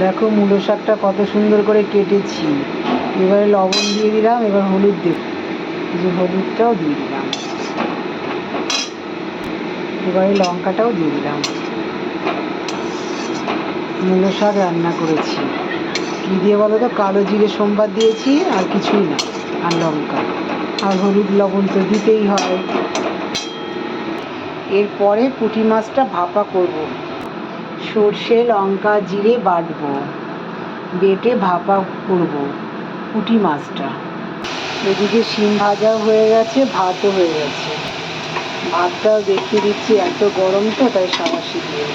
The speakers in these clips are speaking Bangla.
দেখো মূলো শাকটা কত সুন্দর করে কেটেছি। এবারে লবণ দিয়ে দিলাম, এবার হলুদ দেব, যে হলুদটাও দিয়ে দিলাম, এবারে লঙ্কাটাও দিয়ে দিলাম। মূলো শাক রান্না করেছি কী দিয়ে বলো তো? কালো জিরে সোমবার দিয়েছি, আর কিছুই না, আর লঙ্কা আর হলুদ লবণ তো দিতেই হয়। এরপরে পুঁটি মাছটা ভাপা করব। সর্ষে লঙ্কা জিরে বাটবো, বেটে ভাপা করব পুঁটি মাছটা। এদিকে শিম ভাজাও হয়ে গেছে, ভাতও হয়ে গেছে। ভাতটাও দেখিয়ে দিচ্ছি, এত গরম তো তাই সাবাসি দিয়ে।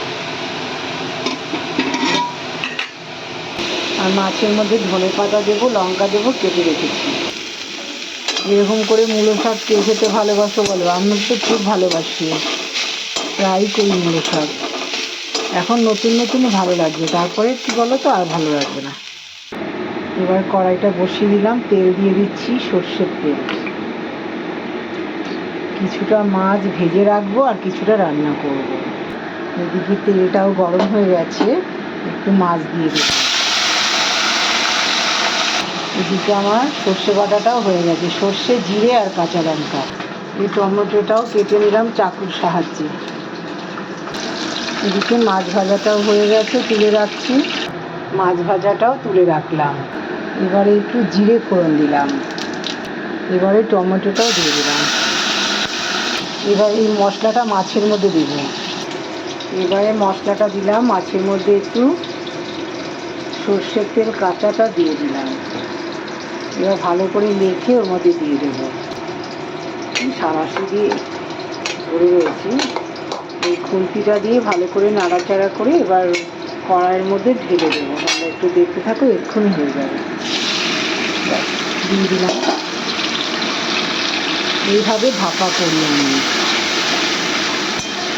আর মাছের মধ্যে ধনে পাতা দেবো, লঙ্কা দেবো, কেটে রেখেছি। এরকম করে মূলো শাক কে খেতে ভালোবাসো বলো? আমি তো খুব ভালোবাসি, প্রায়ই করি মূলো শাক। এখন নতুন নতুন ভালো লাগবে, তারপরে কি বলো তো, আর ভালো লাগবে না। এবার কড়াইটা বসিয়ে দিলাম, তেল দিয়ে দিচ্ছি, সর্ষের তেল। কিছুটা মাছ ভেজে রাখবো আর কিছুটা রান্না করব। এদিকে তেলটাও গরম হয়ে গেছে, একটু মাছ দিয়ে দেবো। এদিকে আমার সর্ষে বাটাটাও হয়ে গেছে, সর্ষে জিরে আর কাঁচা লঙ্কা। এই টমেটোটাও কেটে নিলাম চাকুর সাহায্যে। এদিকে মাছ ভাজাটাও হয়ে গেছে, তুলে রাখছি। মাছ ভাজাটাও তুলে রাখলাম। এবারে একটু জিরে ফোড়ন দিলাম, এবারে টমেটোটাও দিয়ে দিলাম। এবার এই মশলাটা মাছের মধ্যে দেব। এবারে মশলাটা দিলাম মাছের মধ্যে, একটু সর্ষের তেল কাঁচাটা দিয়ে দিলাম। এবার ভালো করে মেখে ওর মধ্যে দিয়ে দেবো। সাবাসি দিয়ে ধরে রয়েছি, এই খুন্তিটা দিয়ে ভালো করে নাড়াচাড়া করে এবার কড়াইয়ের মধ্যে ঢেলে দেবো। তাহলে একটু দেখতে থাকো, এক্ষুনি হয়ে যাবে। দিয়ে দিলাম। এইভাবে ভাপা করি আমি।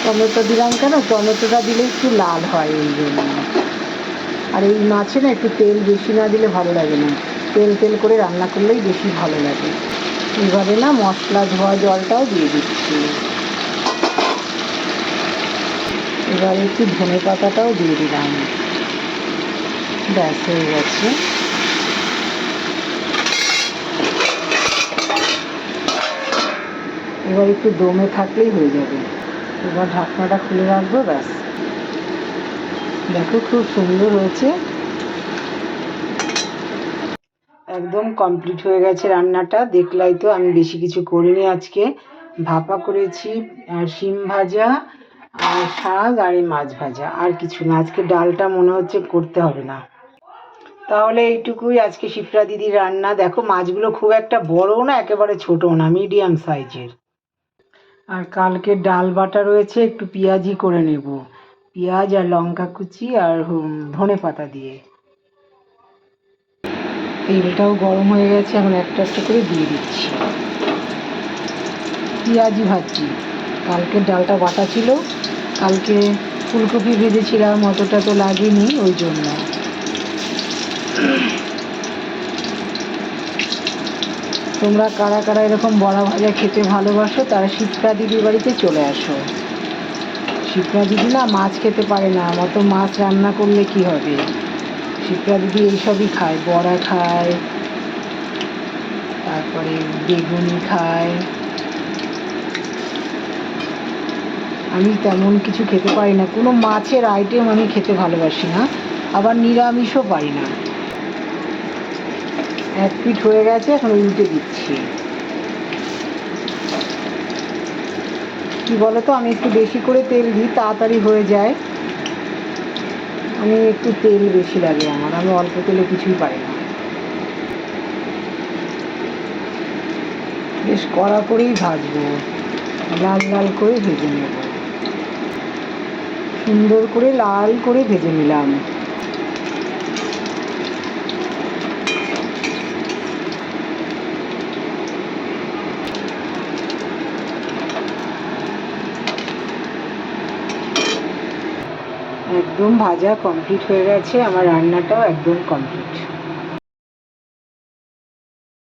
টমেটো দিলাম কেন? টমেটোটা দিলে একটু লাল হয় এই জন্য। আর এই মাছে না একটু তেল বেশি না দিলে ভালো লাগে না, তেল তেল করে রান্না করলেই বেশি ভালো লাগে। এবারে না মশলা ধোয়া জলটাও দিয়ে দিচ্ছি। এবারে একটু ধনে পাতাটাও দিয়ে দিলাম। ব্যাস হয়ে গেছে। এবার একটু দমে থাকলেই হয়ে যাবে। এবার ঢাকনাটা খুলে রাখবো, ব্যাস। দেখো খুব সুন্দর হয়েছে, একদম কমপ্লিট হয়ে গেছে রান্নাটা। দেখলাই তো, আমি বেশি কিছু করিনি আজকে। ভাপা করেছি, আর শিম ভাজা, আর শাক, আর এই মাছ ভাজা, আর কিছু না। আজকে ডালটা মনে হচ্ছে করতে হবে না। তাহলে এইটুকুই আজকে শিপ্রা দিদির রান্না। দেখো মাছগুলো খুব একটা বড়ও না, একেবারে ছোটও না, মিডিয়াম সাইজের। আর কালকে ডাল বাটা রয়েছে, একটু পেঁয়াজি করে নেব, পেঁয়াজ আর লঙ্কা কুচি আর ধনে পাতা দিয়ে। তেলটাও গরম হয়ে গেছে, এখন একটা একটা করে দিয়ে দিচ্ছি। পেঁয়াজি ভাজছি, কালকের ডালটা বাটা ছিল, কালকে ফুলকপি ভেজেছিলাম, অতটা তো লাগেনি, ওই জন্য। তোমরা কারা কারা এরকম বড়া ভাজা খেতে ভালোবাসো, তারা শিপ্রা দিদির বাড়িতে চলে আসো। শিপ্রা দিদি না মাছ খেতে পারে না, অত মাছ রান্না করলে কি হবে। শিপ্রা দিদি এইসবই খায়, বড়া খায়, তারপরে বেগুনি খায়। আমি তেমন কিছু খেতে পারি না, কোনো মাছের আইটেম আমি খেতে ভালোবাসি না, আবার নিরামিষও পারি না। এক পিঠ হয়ে গেছে, এখন উল্টে দিচ্ছি। কি বলতো, আমি একটু বেশি করে তেল দিই, তাড়াতাড়ি হয়ে যায়। আমি একটু তেল বেশি লাগে আমার, আমি অল্প তেলে কিছুই পারি না। বেশ কড়া করেই ভাজবো, লাল লাল করে ভেজে নেব। সুন্দর করে লাল করে ভেজে নিলাম। একদম ভাজা কমপ্লিট হয়ে গেছে, আমার রান্নাটাও একদম কমপ্লিট।